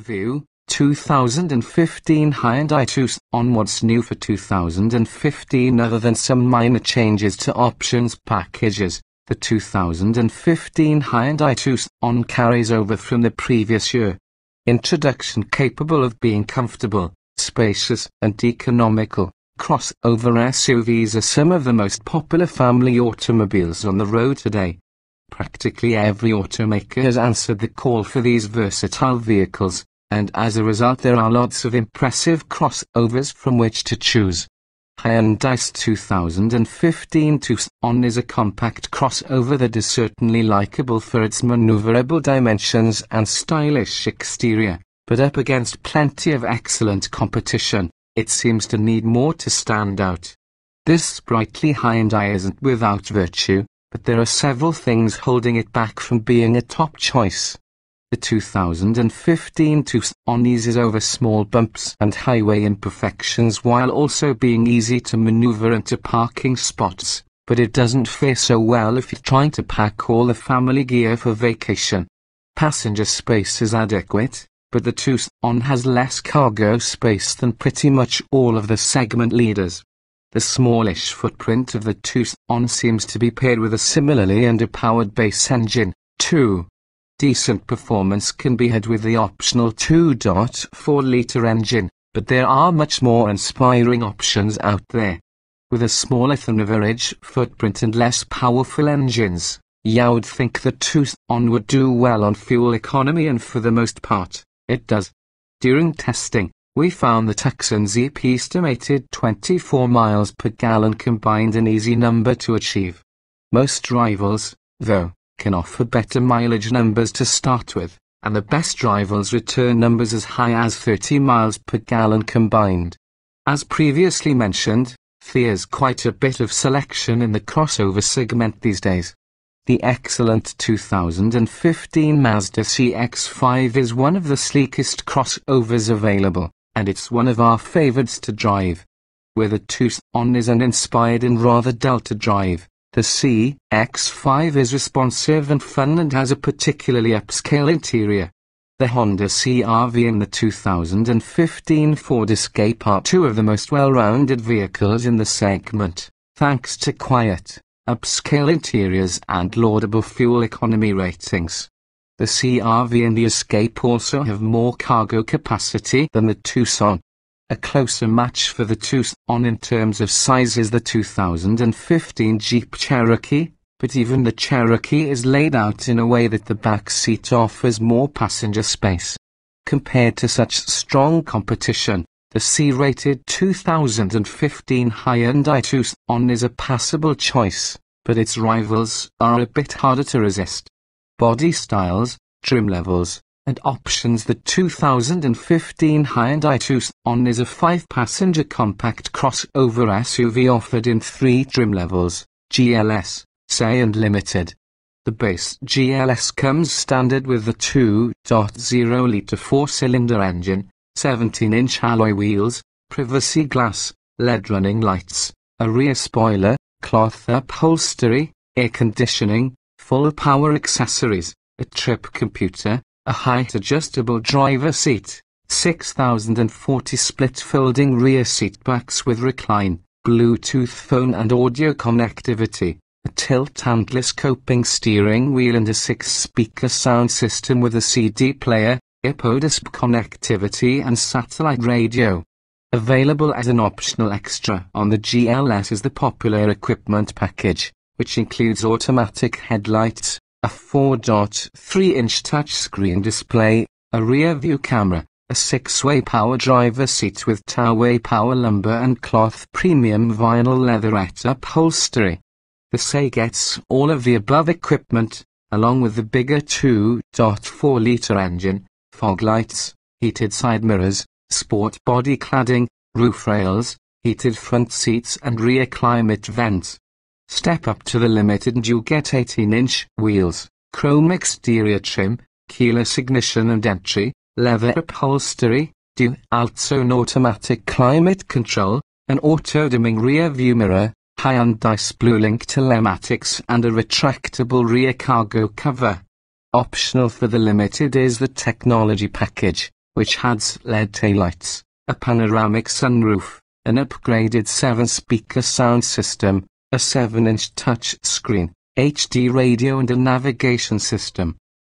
Review, 2015 Hyundai Tucson. What's new for 2015 other than some minor changes to options packages? The 2015 Hyundai Tucson carries over from the previous year. Introduction: capable of being comfortable, spacious, and economical. Crossover SUVs are some of the most popular family automobiles on the road today. Practically every automaker has answered the call for these versatile vehicles, and as a result there are lots of impressive crossovers from which to choose. Hyundai's 2015 Tucson is a compact crossover that is certainly likable for its maneuverable dimensions and stylish exterior, but up against plenty of excellent competition, it seems to need more to stand out. This sprightly Hyundai isn't without virtue, but there are several things holding it back from being a top choice. The 2015 Tucson eases over small bumps and highway imperfections while also being easy to maneuver into parking spots, but it doesn't fare so well if you're trying to pack all the family gear for vacation. Passenger space is adequate, but the Tucson has less cargo space than pretty much all of the segment leaders. The smallish footprint of the Tucson seems to be paired with a similarly underpowered base engine, too. Decent performance can be had with the optional 2.4-litre engine, but there are much more inspiring options out there. With a smaller than average footprint and less powerful engines, you'd think the Tucson would do well on fuel economy, and for the most part, it does. During testing, we found the Tucson's estimated 24 miles per gallon combined an easy number to achieve. Most rivals, though, can offer better mileage numbers to start with, and the best rivals return numbers as high as 30 miles per gallon combined. As previously mentioned, there's quite a bit of selection in the crossover segment these days. The excellent 2015 Mazda CX-5 is one of the sleekest crossovers available, and it's one of our favorites to drive. Where the Tucson is uninspired and rather dull to drive, the CX-5 is responsive and fun and has a particularly upscale interior. The Honda CR-V and the 2015 Ford Escape are two of the most well-rounded vehicles in the segment, thanks to quiet, upscale interiors and laudable fuel economy ratings. The CR-V and the Escape also have more cargo capacity than the Tucson. A closer match for the Tucson in terms of size is the 2015 Jeep Cherokee, but even the Cherokee is laid out in a way that the back seat offers more passenger space. Compared to such strong competition, the C-rated 2015 Hyundai Tucson is a passable choice, but its rivals are a bit harder to resist. Body styles, trim levels, and options. The 2015 Hyundai Tucson is a 5-passenger compact crossover SUV offered in 3 trim levels: GLS, SE and Limited. The base GLS comes standard with the 2.0-litre 4-cylinder engine, 17-inch alloy wheels, privacy glass, LED running lights, a rear spoiler, cloth upholstery, air conditioning, full power accessories, a trip computer, a height-adjustable driver seat, 6040 split-folding rear seat backs with recline, Bluetooth phone and audio connectivity, a tilt-handless coping steering wheel and a 6-speaker sound system with a CD player, iPod connectivity and satellite radio. Available as an optional extra on the GLS is the popular equipment package, which includes automatic headlights, a 4.3-inch touchscreen display, a rear-view camera, a 6-way power driver seat with two-way power lumbar and cloth premium vinyl leatherette upholstery. The SE gets all of the above equipment, along with the bigger 2.4-litre engine, fog lights, heated side mirrors, sport body cladding, roof rails, heated front seats and rear climate vents. Step up to the Limited and you'll get 18-inch wheels, chrome exterior trim, keyless ignition and entry, leather upholstery, dual-zone automatic climate control, an auto-dimming rear-view mirror, Hyundai's Bluelink telematics and a retractable rear cargo cover. Optional for the Limited is the technology package, which adds LED taillights, a panoramic sunroof, an upgraded 7-speaker sound system, a 7-inch touch screen, HD radio and a navigation system.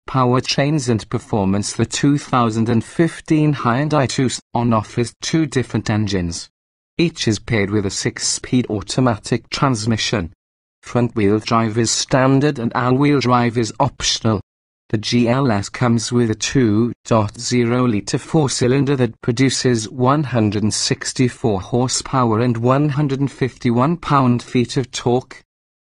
Powertrains and performance. The 2015 Hyundai Tucson offers 2 different engines. Each is paired with a 6-speed automatic transmission. Front-wheel drive is standard and all-wheel drive is optional. The GLS comes with a 2.0-litre 4-cylinder that produces 164 horsepower and 151 pound-feet of torque.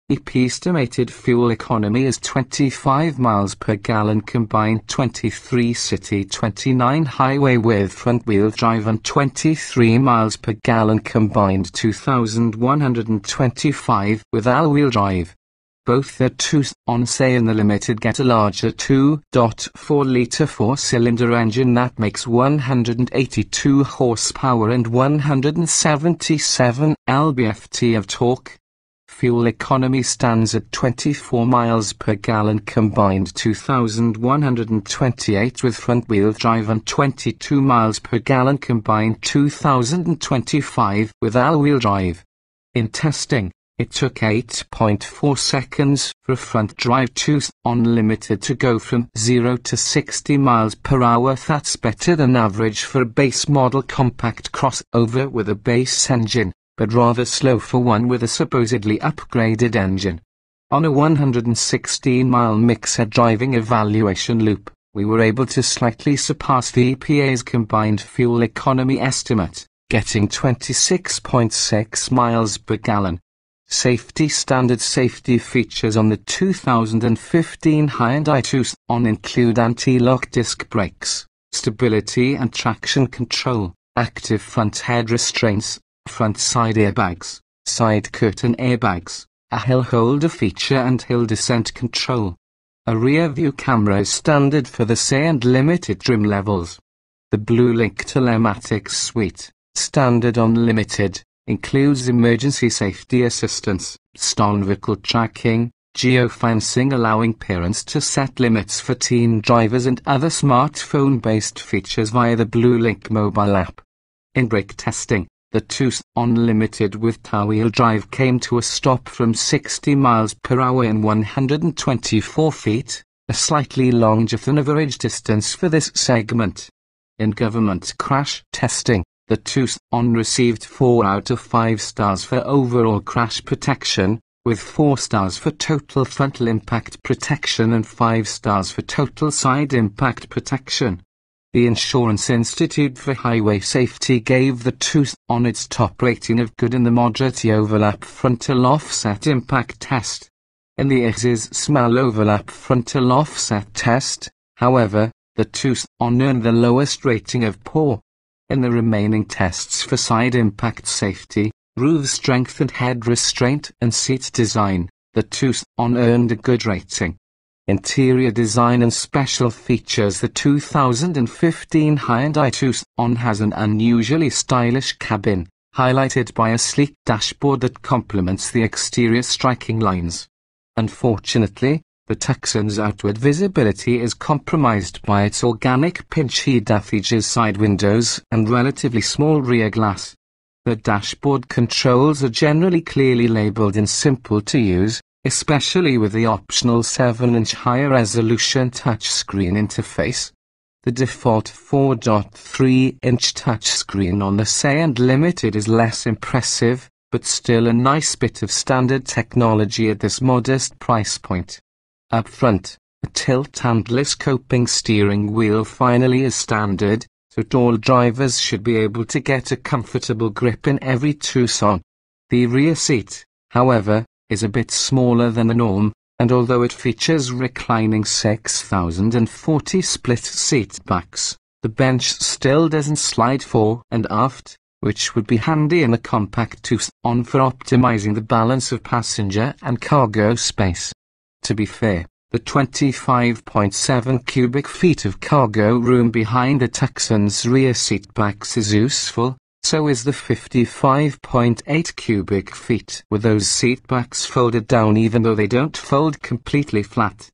EP estimated fuel economy is 25 miles per gallon combined, 23 city 29 highway with front-wheel drive, and 23 miles per gallon combined, 2,125 with all-wheel drive. Both the Tucson say in the Limited get a larger 2.4-litre 4-cylinder engine that makes 182 horsepower and 177 lb-ft of torque. Fuel economy stands at 24 miles per gallon combined, 2,128 with front-wheel drive, and 22 miles per gallon combined, 2,025 with all-wheel drive. In testing, it took 8.4 seconds for a front-drive Tucson Limited to go from 0 to 60 miles per hour. That's better than average for a base model compact crossover with a base engine, but rather slow for one with a supposedly upgraded engine. On a 116-mile mixed driving evaluation loop, we were able to slightly surpass the EPA's combined fuel economy estimate, getting 26.6 miles per gallon. Safety. Standard safety features on the 2015 Hyundai Tucson include anti-lock disc brakes, stability and traction control, active front head restraints, front side airbags, side curtain airbags, a hill holder feature and hill descent control. A rear view camera is standard for the SE and Limited trim levels. The Blue Link telematics suite, standard on Limited, includes emergency safety assistance, stolen vehicle tracking, geofencing allowing parents to set limits for teen drivers, and other smartphone-based features via the Blue Link mobile app. In brake testing, the Tucson Limited with all-wheel drive came to a stop from 60 miles per hour in 124 feet, a slightly longer than average distance for this segment. In government crash testing, the Tucson received 4 out of 5 stars for overall crash protection, with 4 stars for total frontal impact protection and 5 stars for total side impact protection. The Insurance Institute for Highway Safety gave the Tucson its top rating of good in the moderate overlap frontal offset impact test. In the ISIS small overlap frontal offset test, however, the Tucson earned the lowest rating of poor. In the remaining tests for side impact safety, roof strength and head restraint and seat design, the Tucson earned a good rating. Interior design and special features. The 2015 Hyundai Tucson has an unusually stylish cabin, highlighted by a sleek dashboard that complements the exterior striking lines. Unfortunately, the Tucson's outward visibility is compromised by its organic pinch-heat features side windows and relatively small rear glass. The dashboard controls are generally clearly labeled and simple to use, especially with the optional 7-inch higher-resolution touchscreen interface. The default 4.3-inch touchscreen on the SE and Limited is less impressive, but still a nice bit of standard technology at this modest price point. Up front, a tilt and telescoping steering wheel finally is standard, so all drivers should be able to get a comfortable grip in every Tucson. The rear seat, however, is a bit smaller than the norm, and although it features reclining 6,040 split seat backs, the bench still doesn't slide fore and aft, which would be handy in a compact Tucson for optimizing the balance of passenger and cargo space. To be fair, the 25.7 cubic feet of cargo room behind the Tucson's rear seatbacks is useful, so is the 55.8 cubic feet with those seatbacks folded down even though they don't fold completely flat.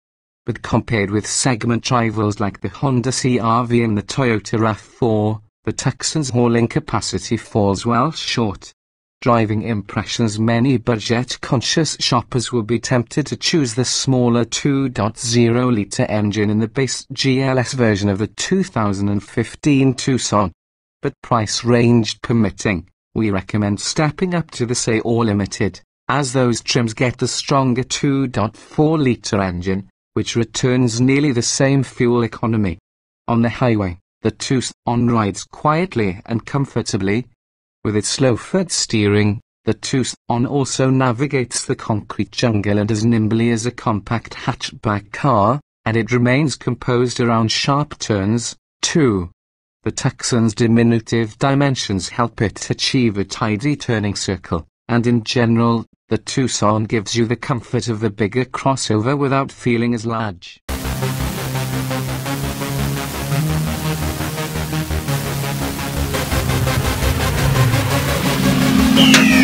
but compared with segment rivals like the Honda CR-V and the Toyota RAV4, the Tucson's hauling capacity falls well short. Driving impressions: many budget-conscious shoppers will be tempted to choose the smaller 2.0-litre engine in the base GLS version of the 2015 Tucson. But price range permitting, we recommend stepping up to the Say or Limited, as those trims get the stronger 2.4-litre engine, which returns nearly the same fuel economy. On the highway, the Tucson rides quietly and comfortably. With its slow-footed steering, the Tucson also navigates the concrete jungle and as nimbly as a compact hatchback car, and it remains composed around sharp turns, too. The Tucson's diminutive dimensions help it achieve a tidy turning circle, and in general, the Tucson gives you the comfort of the bigger crossover without feeling as large. Yeah.